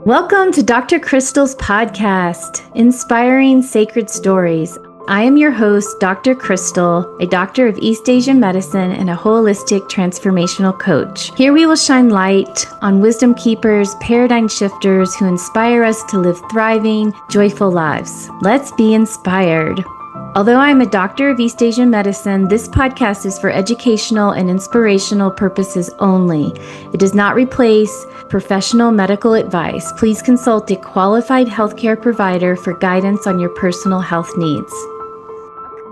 Welcome to Dr. Crystal's podcast, Inspiring Sacred Stories. I am your host, Dr. Crystal, a doctor of East Asian medicine and a holistic transformational coach. Here we will shine light on wisdom keepers, paradigm shifters who inspire us to live thriving, joyful lives. Let's be inspired. Although I am a doctor of East Asian medicine, this podcast is for educational and inspirational purposes only. It does not replace professional medical advice. Please consult a qualified healthcare provider for guidance on your personal health needs.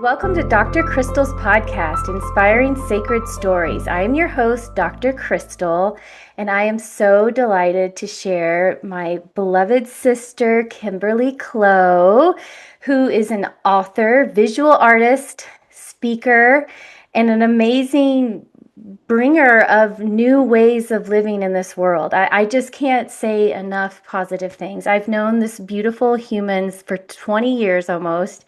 Welcome to Dr. Crystal's podcast, Inspiring Sacred Stories. I am your host, Dr. Crystal, and I am so delighted to share my beloved sister, Kimberly Clow, who is an author, visual artist, speaker, and an amazing bringer of new ways of living in this world. I just can't say enough positive things. I've known this beautiful human for 20 years almost,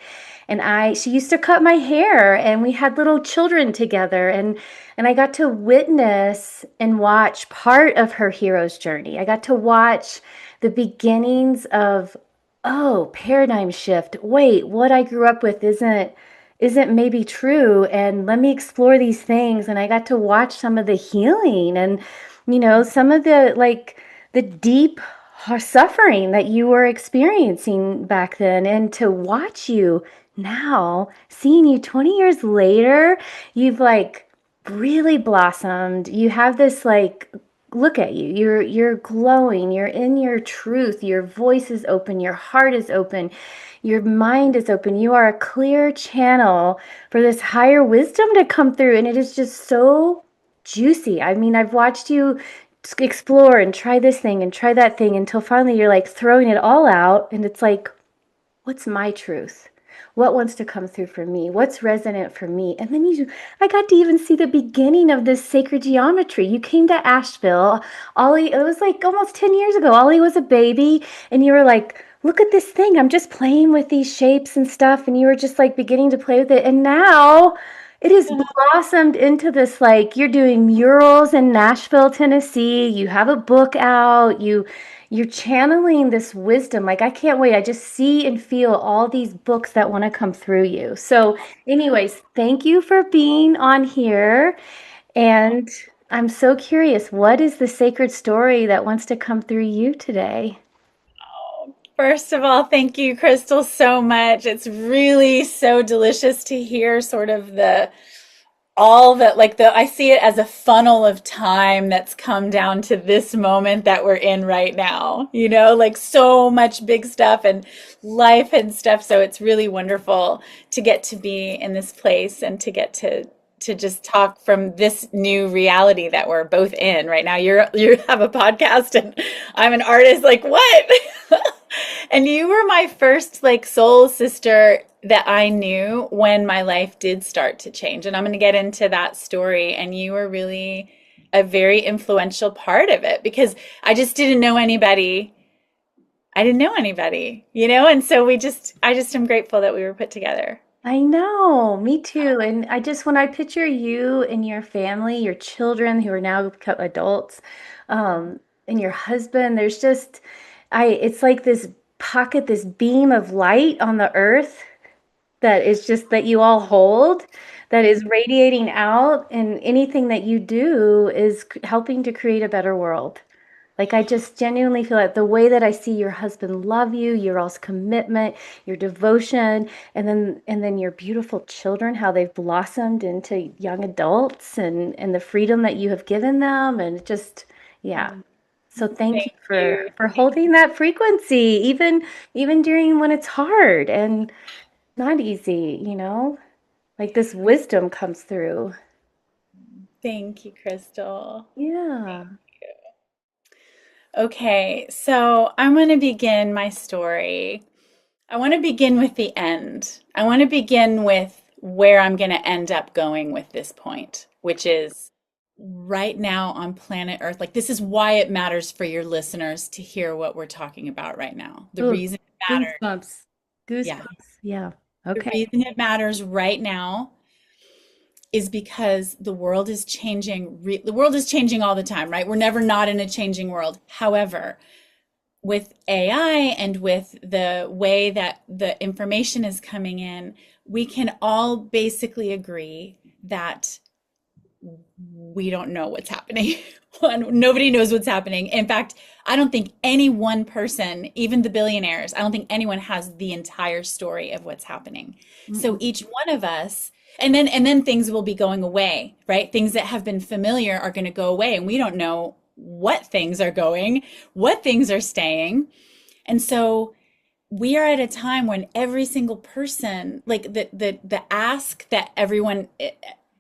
and she used to cut my hair, and we had little children together, and I got to witness and watch part of her hero's journey. I got to watch the beginnings of, oh, paradigm shift. Wait, what I grew up with isn't maybe true, and let me explore these things. And I got to watch some of the healing and some of the deep suffering that you were experiencing back then, and to watch you now, seeing you 20 years later, you've really blossomed. You have this look at you. You're glowing. You're in your truth. Your voice is open. Your heart is open. Your mind is open. You are a clear channel for this higher wisdom to come through. And it is just so juicy. I mean, I've watched you explore and try this thing and try that thing until finally you're throwing it all out. And it's what's my truth? What wants to come through for me? What's resonant for me? And then I got to even see the beginning of this sacred geometry. You came to Asheville. Ollie, it was almost 10 years ago. Ollie was a baby, and you were look at this thing. I'm just playing with these shapes and stuff. And you were just beginning to play with it. And now it has blossomed into this, you're doing murals in Nashville, Tennessee. You have a book out. You're channeling this wisdom. I can't wait. I just see and feel all these books that want to come through you. So anyways, thank you for being on here. And I'm so curious, what is the sacred story that wants to come through you today? First of all, thank you, Crystal, so much. It's really so delicious to hear sort of I see it as a funnel of time that's come down to this moment that we're in right now, so much big stuff and life and stuff. So it's really wonderful to get to be in this place and to get to just talk from this new reality that we're both in right now. You have a podcast and I'm an artist. What? And you were my first soul sister that I knew when my life did start to change. And I'm going to get into that story. And you were really a very influential part of it because I just didn't know anybody. I didn't know anybody, and so I just am grateful that we were put together. I know, me too. And when I picture you and your family, your children who are now become adults, and your husband, it's like this pocket, this beam of light on the earth that is just that you all hold, that is radiating out, and anything that you do is helping to create a better world. I just genuinely feel the way that I see your husband love you, your all's commitment, your devotion, and then your beautiful children, how they've blossomed into young adults, and the freedom that you have given them, and just, yeah. So thank you for holding that frequency, even during when it's hard and not easy, this wisdom comes through. Thank you, Crystal. Yeah. Okay, so I'm going to begin my story. I want to begin with the end. I want to begin with where I'm going to end up going with this point, which is right now on planet Earth. This is why it matters for your listeners to hear what we're talking about right now. The reason it matters. Goosebumps. Yeah. Okay. The reason it matters right now is because the world is changing. The world is changing all the time, right? We're never not in a changing world. However, with AI and with the way that the information is coming in, we can all basically agree that we don't know what's happening. Nobody knows what's happening. In fact, I don't think any one person, even the billionaires, I don't think anyone has the entire story of what's happening. So Mm-mm. each one of us, and then things will be going away, right? Things that have been familiar are going to go away, and we don't know what things are going, what things are staying. And so we are at a time when every single person, like the ask that everyone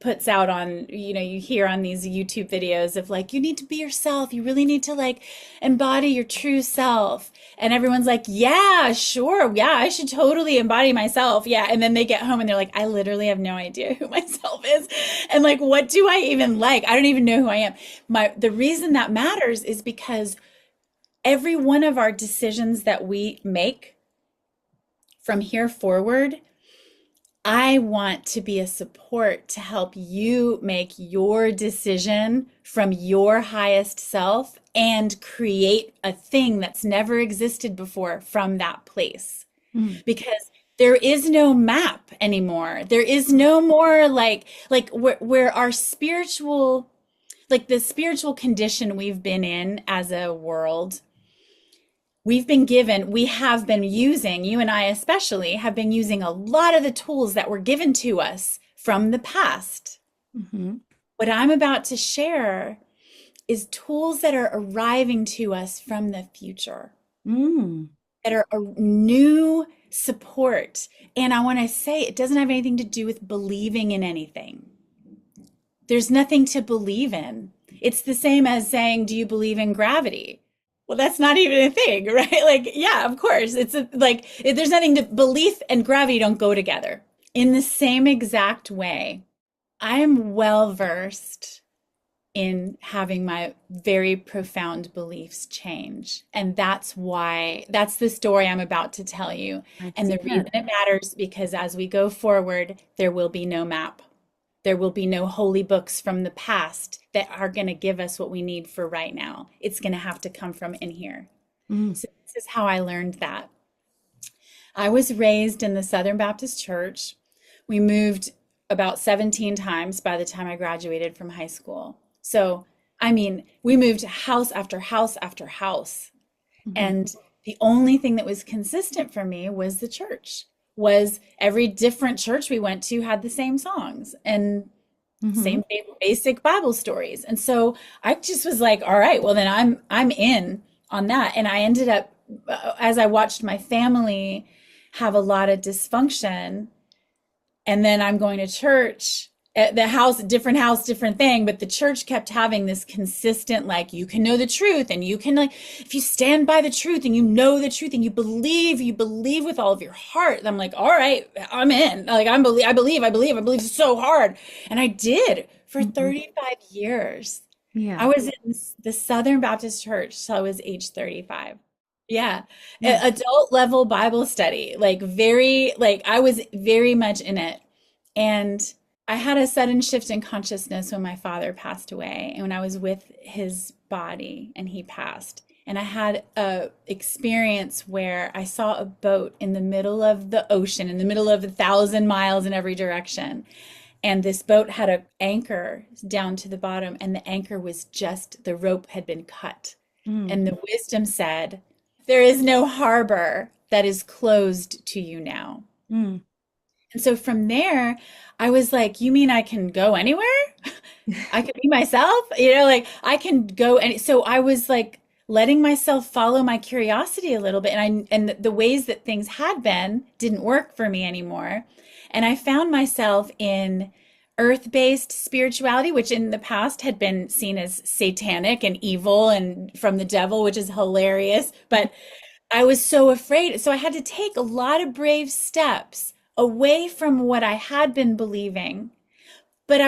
puts out on, you hear on these YouTube videos of like, you need to be yourself. You really need to like embody your true self. And everyone's like, yeah, sure. Yeah, I should totally embody myself. Yeah. And then they get home and they're like, I literally have no idea who myself is. And like, what do I even like? I don't even know who I am. The reason that matters is because every one of our decisions that we make from here forward, I want to be a support to help you make your decision from your highest self and create a thing that's never existed before from that place. Mm. Because there is no map anymore. There is no more like where our spiritual, like the spiritual condition we've been in as a world, we have been using, you and I especially, have been using a lot of the tools that were given to us from the past. Mm-hmm. What I'm about to share is tools that are arriving to us from the future, Mm. that are a new support. And I want to say it doesn't have anything to do with believing in anything. There's nothing to believe in. It's the same as saying, do you believe in gravity? Well, that's not even a thing, right? Like, yeah, of course. There's nothing to belief and gravity don't go together. In the same exact way, I am well versed in having my very profound beliefs change. And that's the story I'm about to tell you. Let's And the hear reason it matters because as we go forward, there will be no map. There will be no holy books from the past that are going to give us what we need for right now. It's going to have to come from in here. it. Mm. So this is how I learned that. I was raised in the Southern Baptist Church. We moved about 17 times by the time I graduated from high school. So, I mean, we moved house after house after house. Mm-hmm. And the only thing that was consistent for me was the church. Was every different church we went to had the same songs and Mm-hmm. same basic Bible stories. And so I just was like, all right, well then I'm in on that. And I ended up as I watched my family have a lot of dysfunction, and then I'm going to church at the house, different thing. But the church kept having this consistent, like, you can know the truth and you can, like, if you stand by the truth and you know the truth and you believe with all of your heart. I'm like, all right, I'm in. Like, I believe so hard. And I did for Mm-hmm. 35 years. I Yeah. was in the Southern Baptist Church till I was age 35. Yeah. Yeah. Adult level Bible study, like I was very much in it. And I had a sudden shift in consciousness when my father passed away and when I was with his body and he passed. And I had a experience where I saw a boat in the middle of the ocean, in the middle of 1,000 miles in every direction. And this boat had an anchor down to the bottom, and the anchor was just, the rope had been cut. Mm. And the wisdom said, there is no harbor that is closed to you now. Mm. And so from there, I was like, you mean I can go anywhere? I can be myself? Like I can go. And so I was like letting myself follow my curiosity a little bit. And the ways that things had been didn't work for me anymore. And I found myself in earth-based spirituality, which in the past had been seen as satanic and evil and from the devil, which is hilarious. But I was so afraid. So I had to take a lot of brave steps away from what I had been believing. But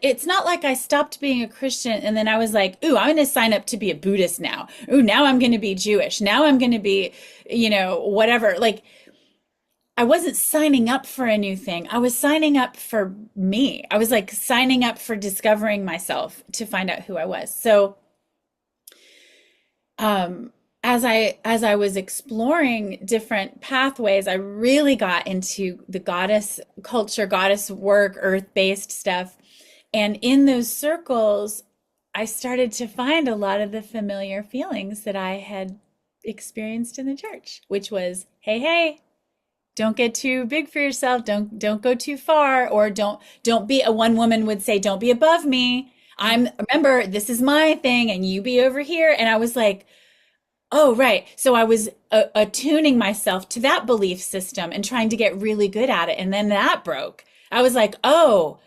it's not like I stopped being a Christian and then I was like, ooh, I'm going to sign up to be a Buddhist now. Ooh, now I'm going to be Jewish. Now I'm going to be, whatever. Like, I wasn't signing up for a new thing. I was signing up for me. I was like signing up for discovering myself to find out who I was. So, as I was exploring different pathways, I really got into the goddess culture, goddess work, earth-based stuff. And in those circles, I started to find a lot of the familiar feelings that I had experienced in the church, which was, hey, hey, don't get too big for yourself. Don't go too far, or don't be, a one woman would say, don't be above me. Remember, this is my thing and you be over here. And I was like, oh, right. So I was attuning myself to that belief system and trying to get really good at it. And then that broke. I was like, oh,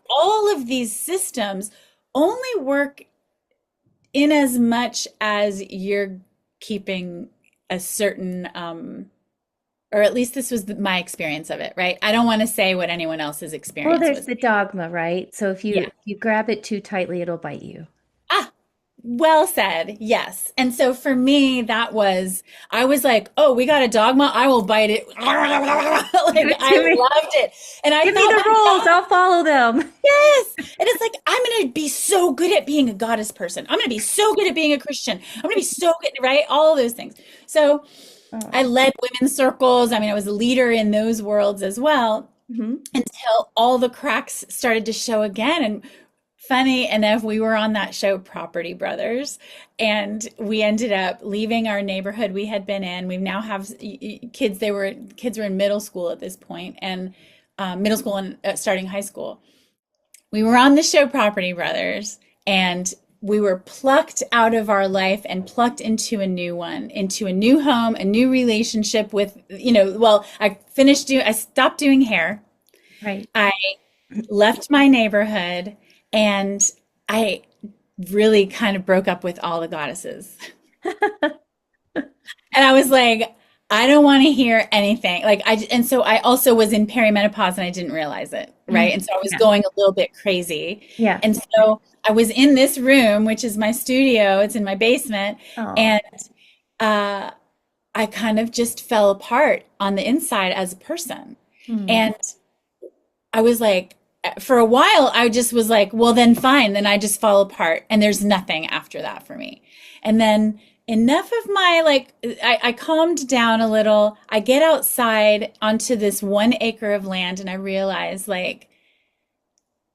all of these systems only work in as much as you're keeping a certain, or at least this was my experience of it, right? I don't want to say what anyone else's Well, experience there's was. the dogma, right? So if Yeah. you grab it too tightly, it'll bite you. Ah, well said. Yes. And so for me, I was like, oh, we got a dogma. I will bite it. Give Like, it I to me. loved it. And I Give me thought, the rules. I'll follow them. yes. And it's like, I'm going to be so good at being a goddess person. I'm going to be so good at being a Christian. I'm going to be so good, right? All of those things. So I Oh. led women's circles. I mean, I was a leader in those worlds as well, Hmm. until all the cracks started to show again. And funny enough, we were on that show, Property Brothers, and we ended up leaving our neighborhood we had been in. We now have kids. Kids were in middle school at this point, and middle school and starting high school. We were on the show Property Brothers, and we were plucked out of our life and plucked into a new one, into a new home, a new relationship with, well, I stopped doing hair. Right. I left my neighborhood, and I really kind of broke up with all the goddesses. And I was like, I don't want to hear anything. And so I also was in perimenopause and I didn't realize it, right? Mm. And so I was Yeah. going a little bit crazy. Yeah. And so I was in this room, which is my studio, it's in my basement, Oh. and uh, I kind of just fell apart on the inside as a person. Hmm. And I was like, for a while, I just was like, well, then fine. Then I just fall apart. And there's nothing after that for me. And then enough of I calmed down a little. I get outside onto this 1 acre of land and I realize, like,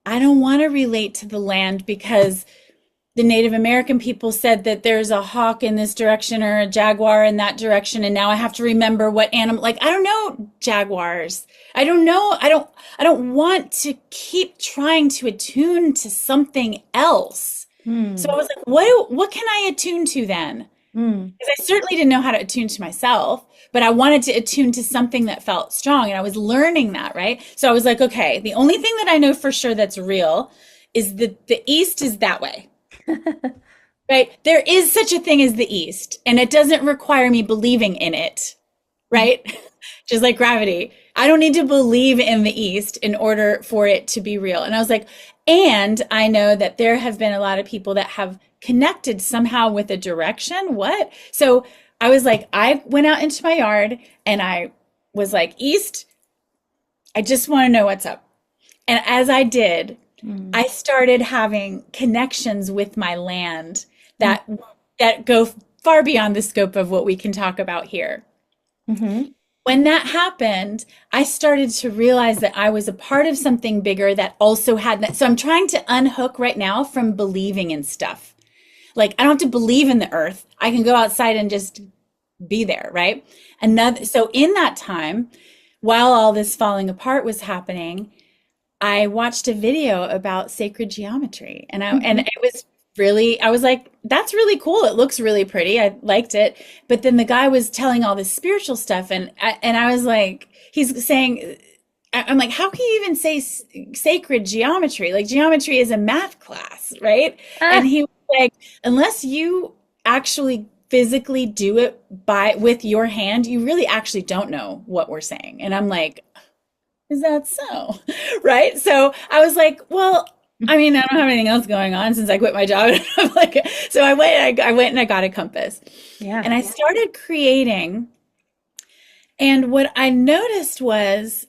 I don't want to relate to the land because the Native American people said that there's a hawk in this direction or a jaguar in that direction. And now I have to remember what animal, like, I don't know jaguars. I don't know. I don't want to keep trying to attune to something else. So I Hmm. was like, what can I attune to then? Hmm. Because I certainly didn't know how to attune to myself, but I wanted to attune to something that felt strong. And I was learning that, right? So I was like, okay, the only thing that I know for sure that's real is that the East is that way. Right? There is such a thing as the East, and it doesn't require me believing in it, right? Just like gravity. I don't need to believe in the East in order for it to be real. And I was like, and I know that there have been a lot of people that have connected somehow with a direction. What? So I was like, I went out into my yard and I was like, East, I just want to know what's up. And as I did, Hmm. I started having connections with my land Hmm. that go far beyond the scope of what we can talk about here. Hmm. When that happened, I started to realize that I was a part of something bigger that also had that. So I'm trying to unhook right now from believing in stuff. Like, I don't have to believe in the earth. I can go outside and just be there, right? So in that time, while all this falling apart was happening, I watched a video about sacred geometry, and Hmm. it was really, I was like, that's really cool. It looks really pretty. I liked it. But then the guy was telling all this spiritual stuff, and I was like, he's saying, I'm like, how can you even say sacred geometry? Like, geometry is a math class, right? And Ah. he was like, unless you actually physically do it with your hand, you really actually don't know what we're saying. And I'm like, is that so? Right? So I was like, well, I mean, I don't have anything else going on since I quit my job. I'm like, so I went and I got a compass Yeah. and I started creating. And what I noticed was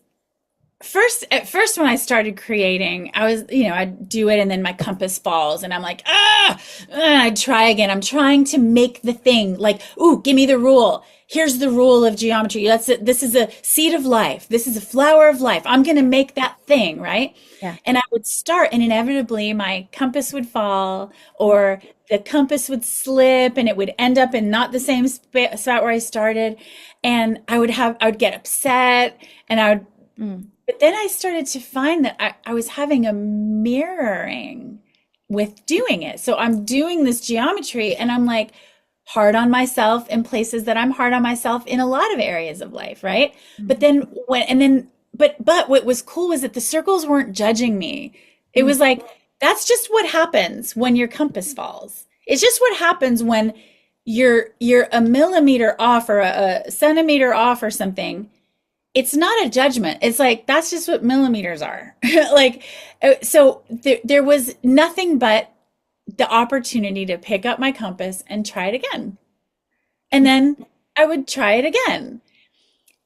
at first when I started creating, I was, I'd do it and then my compass falls and I'm like, I'd try again. I'm trying to make the thing like, ooh, give me the rule. Here's the rule of geometry. That's it. This is a seed of life. This is a flower of life. I'm going to make that thing, right? Yeah. And I would start and inevitably my compass would fall or the compass would slip and it would end up in not the same spot where I started. And I would get upset and Mm. but then I started to find that I was having a mirroring with doing it. So I'm doing this geometry and I'm like hard on myself in places that I'm hard on myself in a lot of areas of life, right? But Mm. then but what was cool was that the circles weren't judging me. It Mm. was like, that's just what happens when your compass falls. It's just what happens when you're a millimeter off or a centimeter off or something. It's not a judgment. It's like, that's just what millimeters are. Like, so there was nothing but the opportunity to pick up my compass and try it again. And then I would try it again.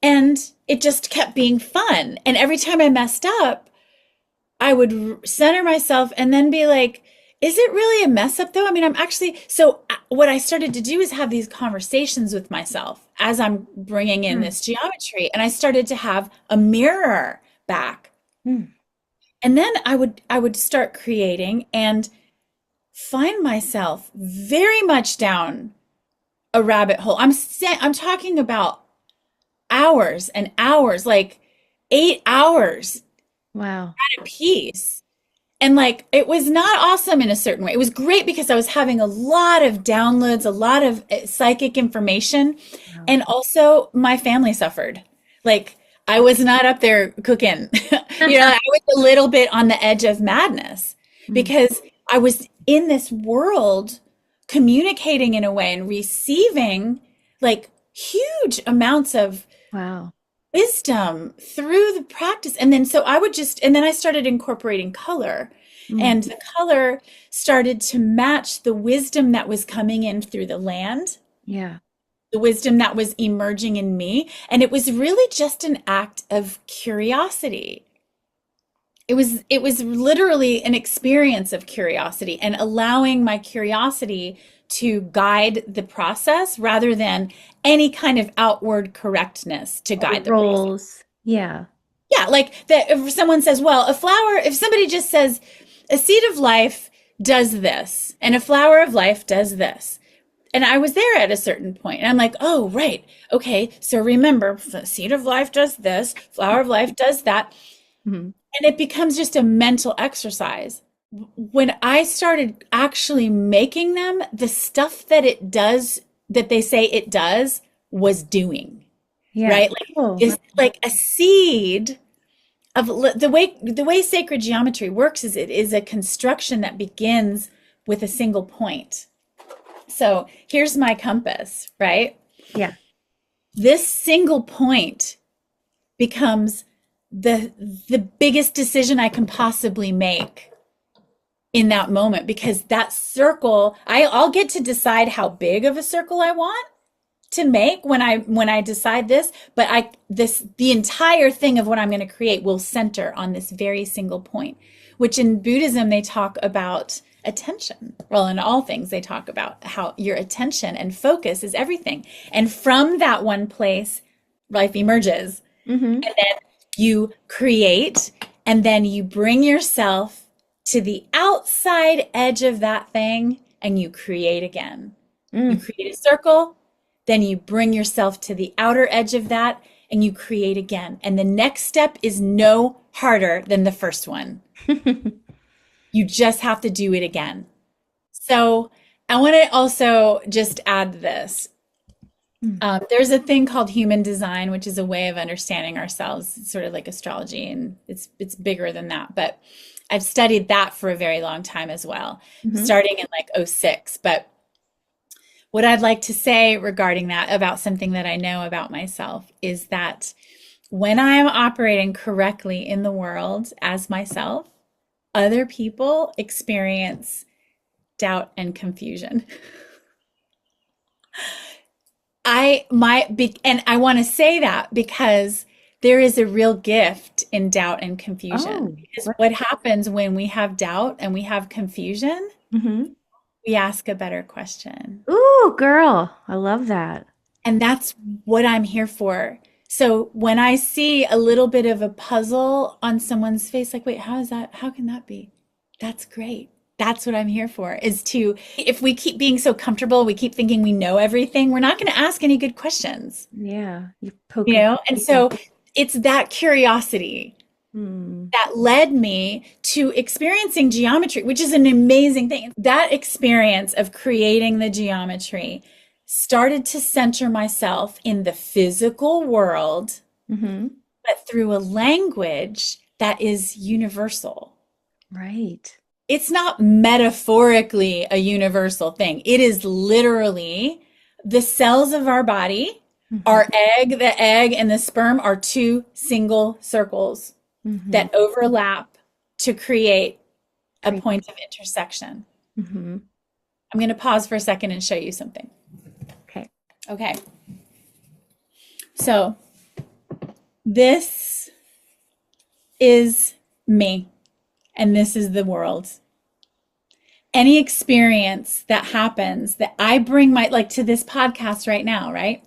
And it just kept being fun. And every time I messed up, I would center myself and then be like, is it really a mess up though? I mean, I'm actually, so what I started to do is have these conversations with myself as I'm bringing in Mm. this geometry. And I started to have a mirror back. Mm. And then I would start creating and find myself very much down a rabbit hole. I'm talking about hours and hours, like 8 hours Wow. at a piece. And like, it was not awesome in a certain way. It was great because I was having a lot of downloads, a lot of psychic information. Wow. And also my family suffered. Like, I was not up there cooking. I was a little bit on the edge of madness Mm. because I was in this world communicating in a way and receiving like huge amounts of Wow. wisdom through the practice. And then so I would just, and then I started incorporating color, Mm. and the color started to match the wisdom that was coming in through the land, Yeah. the wisdom that was emerging in me. And it was really just an act of curiosity. It was literally an experience of curiosity and allowing my curiosity to guide the process rather than any kind of outward correctness to All the guide the process. roles. Yeah. Yeah, like that if someone says, well, a flower, if somebody just says a seed of life does this and a flower of life does this. And I was there at a certain point and I'm like, oh, right. Okay. So remember, seed of life does this, flower of life does that. Mhm. And it becomes just a mental exercise. When I started actually making them, the stuff that it does, that they say it does, was doing, Yeah. right? Like Cool. is like a seed of the way sacred geometry works is it is a construction that begins with a single point. So here's my compass, right? Yeah. This single point becomes the biggest decision I can possibly make in that moment because that circle, I'll get to decide how big of a circle I want to make when I decide this, but the entire thing of what I'm going to create will center on this very single point, which in Buddhism they talk about attention. Well, in all things they talk about how your attention and focus is everything. And from that one place, life emerges. Mm-hmm. And then you create, and then you bring yourself to the outside edge of that thing and you create again. You Mm. create a circle, then you bring yourself to the outer edge of that and you create again. And the next step is no harder than the first one. You just have to do it again. So I want to also just add this. Mm. There's a thing called human design, which is a way of understanding ourselves. It's sort of like astrology, and it's bigger than that. But I've studied that for a very long time as well, Mhm. starting in like '06. But what I'd like to say regarding that about something that I know about myself is that when I'm operating correctly in the world as myself, other people experience doubt and confusion. And I want to say that because There is a real gift in doubt and confusion. Oh, Because what? what happens when we have doubt and we have confusion, Hmm. we ask a better question. Ooh, girl, I love that. And that's what I'm here for. So when I see a little bit of a puzzle on someone's face, like, wait, how is that? How can that be? That's great. That's what I'm here for, is to, if we keep being so comfortable, we keep thinking we know everything, we're not going to ask any good questions, Yeah, you're poking. And so it's that curiosity Hmm. that led me to experiencing geometry, which is an amazing thing. That experience of creating the geometry started to center myself in the physical world, Hmm. but through a language that is universal. Right. It's not metaphorically a universal thing. It is literally the cells of our body, Hmm. our egg, the egg and the sperm are two single circles Hmm. that overlap to create a Great. point of intersection. Hmm. I'm going to pause for a second and show you something. Okay. Okay. So this is me, and this is the world. Any experience that happens that I bring like to this podcast right now, right?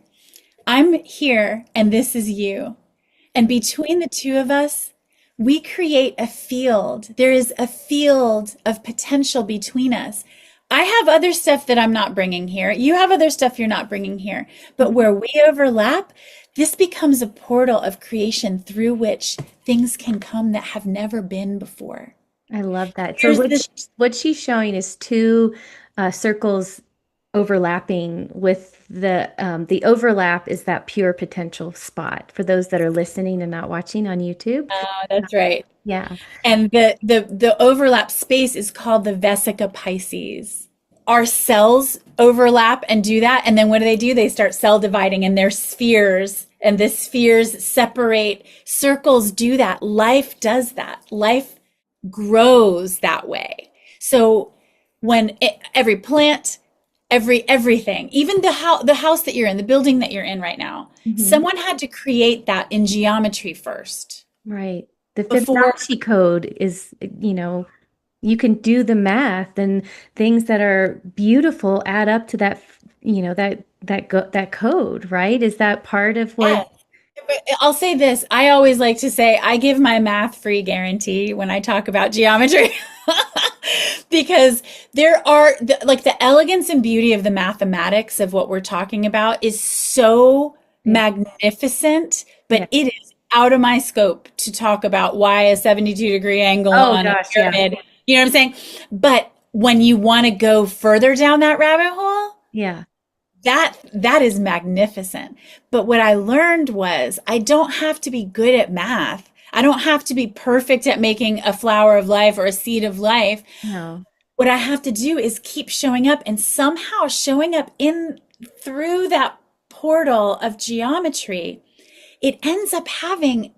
I'm here and this is you. And between the two of us, we create a field. There is a field of potential between us. I have other stuff that I'm not bringing here. You have other stuff you're not bringing here. But where we overlap, this becomes a portal of creation through which things can come that have never been before. I love that. So Here's this. what she's showing is two circles overlapping with the overlap is that pure potential spot for those that are listening and not watching on YouTube. That's right. Yeah. And the overlap space is called the vesica Pisces. Our cells overlap and do that. And then what do? They start cell dividing and they're spheres. And the spheres separate. Circles do that. Life does that. Life grows that way. So every plant, everything, even the house that you're in, the building that you're in right now, Hmm. someone had to create that in geometry first Right. The before. Fibonacci code is, you can do the math and things that are beautiful add up to that, that code, right? Is that part of what? Yes. But I'll say this. I always like to say I give my math free guarantee when I talk about geometry because like the elegance and beauty of the mathematics of what we're talking about is so Yeah. magnificent, Yeah. but it is out of my scope to talk about why a 72-degree angle Oh on a gosh, yeah. pyramid. You know what I'm saying? But when you want to go further down that rabbit hole, Yeah. that is magnificent. But what I learned was I don't have to be good at math. I don't have to be perfect at making a flower of life or a seed of life. No. What I have to do is keep showing up and somehow showing up in through that portal of geometry. It ends up having,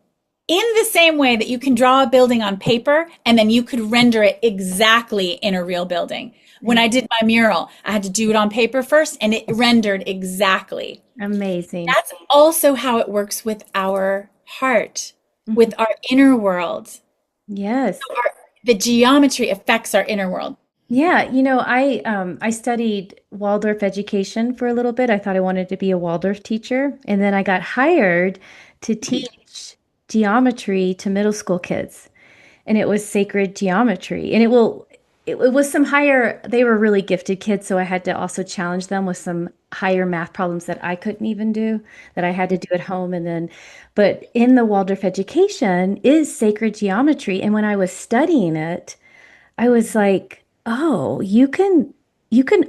in the same way that you can draw a building on paper and then you could render it exactly in a real building. When I did my mural, I had to do it on paper first and it rendered exactly. Amazing. That's also how it works with our heart, Mhm. with our inner world. Yes. The geometry affects our inner world. Yeah, I studied Waldorf education for a little bit. I thought I wanted to be a Waldorf teacher, and then I got hired to teach geometry to middle school kids. And it was sacred geometry. And it was some higher, they were really gifted kids, so I had to also challenge them with some higher math problems that I couldn't even do, that I had to do at home. And then, but in the Waldorf education is sacred geometry. And when I was studying it, I was like, oh, you can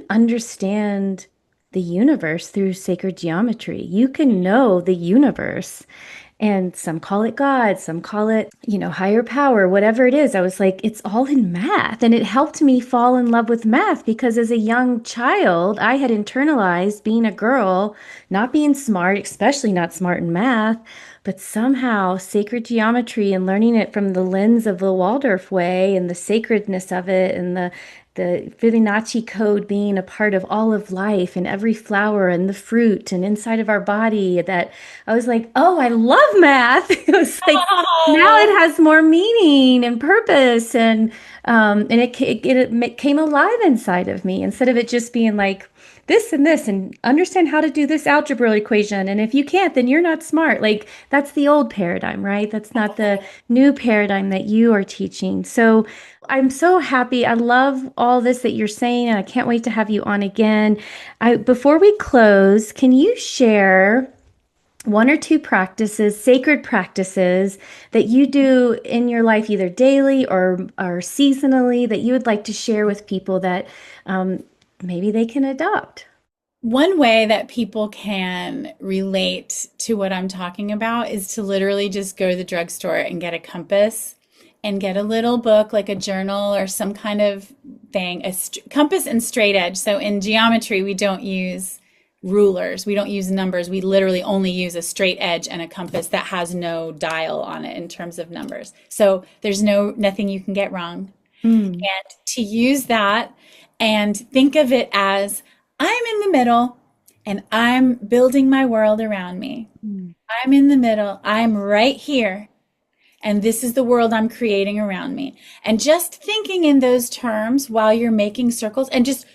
understand the universe through sacred geometry. You can know the universe. And some call it God, some call it, higher power, whatever it is. I was like, it's all in math. And it helped me fall in love with math because as a young child, I had internalized being a girl, not being smart, especially not smart in math, but somehow sacred geometry and learning it from the lens of the Waldorf way and the sacredness of it and the Fibonacci code being a part of all of life and every flower and the fruit and inside of our body, that I was like, oh, I love math. It was like, now it Oh, has more meaning and purpose, and it came alive inside of me instead of it just being like this and this and understand how to do this algebra equation. And if you can't, then you're not smart. Like that's the old paradigm, right? That's not the new paradigm that you are teaching. So I'm so happy. I love all this that you're saying, and I can't wait to have you on again. Before we close, can you share one or two practices, sacred practices that you do in your life, either daily or seasonally, that you would like to share with people that maybe they can adopt? one way that people can relate to what I'm talking about is to literally just go to the drugstore and get a compass and get a little book like a journal or some kind of thing, compass and straight edge. So in geometry, we don't use rulers, we don't use numbers. We literally only use a straight edge and a compass that has no dial on it in terms of numbers. So there's nothing you can get wrong. Mm. And to use that and think of it as I'm in the middle and I'm building my world around me. Mm. I'm in the middle. I'm right here. And this is the world I'm creating around me. And just thinking in those terms while you're making circles, and just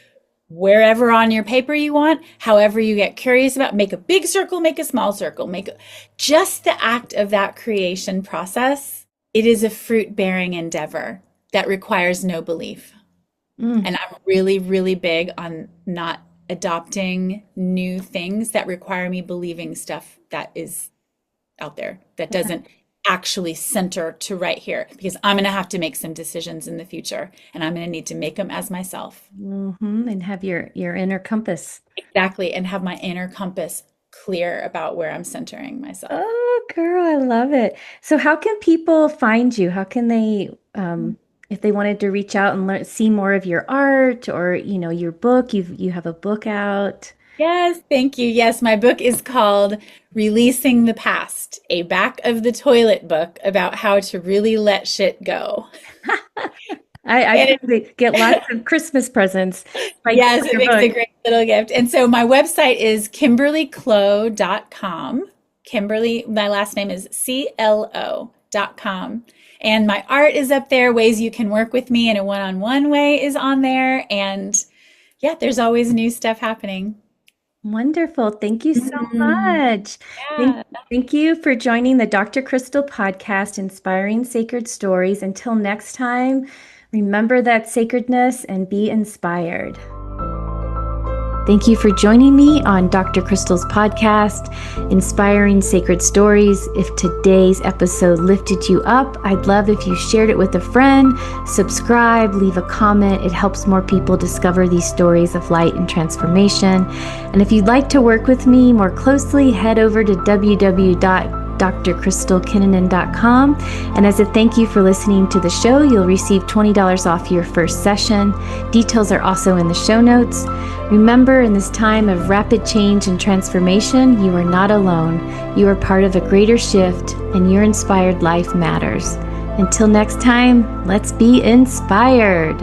wherever on your paper you want, however you get curious about, make a big circle, make a small circle, just the act of that creation process. It is a fruit-bearing endeavor that requires no belief. Mm. And I'm really, really big on not adopting new things that require me believing stuff that is out there that doesn't actually center to right here, because I'm going to have to make some decisions in the future and I'm going to need to make them as myself. And have your inner compass. Exactly. And have my inner compass clear about where I'm centering myself. Oh, girl, I love it. So how can people find you? How can they, if they wanted to reach out and see more of your art or, your book, you have a book out. Yes, thank you. Yes, my book is called Releasing the Past, a back of the toilet book about how to really let shit go. I And it, probably get lots of Christmas presents by yes, it your makes a book. great little gift. And so my website is kimberlyclo.com. Kimberly, my last name is CLO.com. And my art is up there, ways you can work with me in a one-on-one way is on there. And yeah, there's always new stuff happening. Wonderful. Thank you so Mhm. much. Yeah. Thank you for joining the Dr. Crystal podcast, Inspiring Sacred Stories. Until next time, remember that sacredness and be inspired. Thank you for joining me on Dr. Crystal's podcast, Inspiring Sacred Stories. If today's episode lifted you up, I'd love if you shared it with a friend, subscribe, leave a comment. It helps more people discover these stories of light and transformation. And if you'd like to work with me more closely, head over to www.drcrystalkinnunen.com. And as a thank you for listening to the show, you'll receive $20 off your first session. Details are also in the show notes. Remember, in this time of rapid change and transformation, you are not alone. You are part of a greater shift, and your inspired life matters. Until next time, let's be inspired.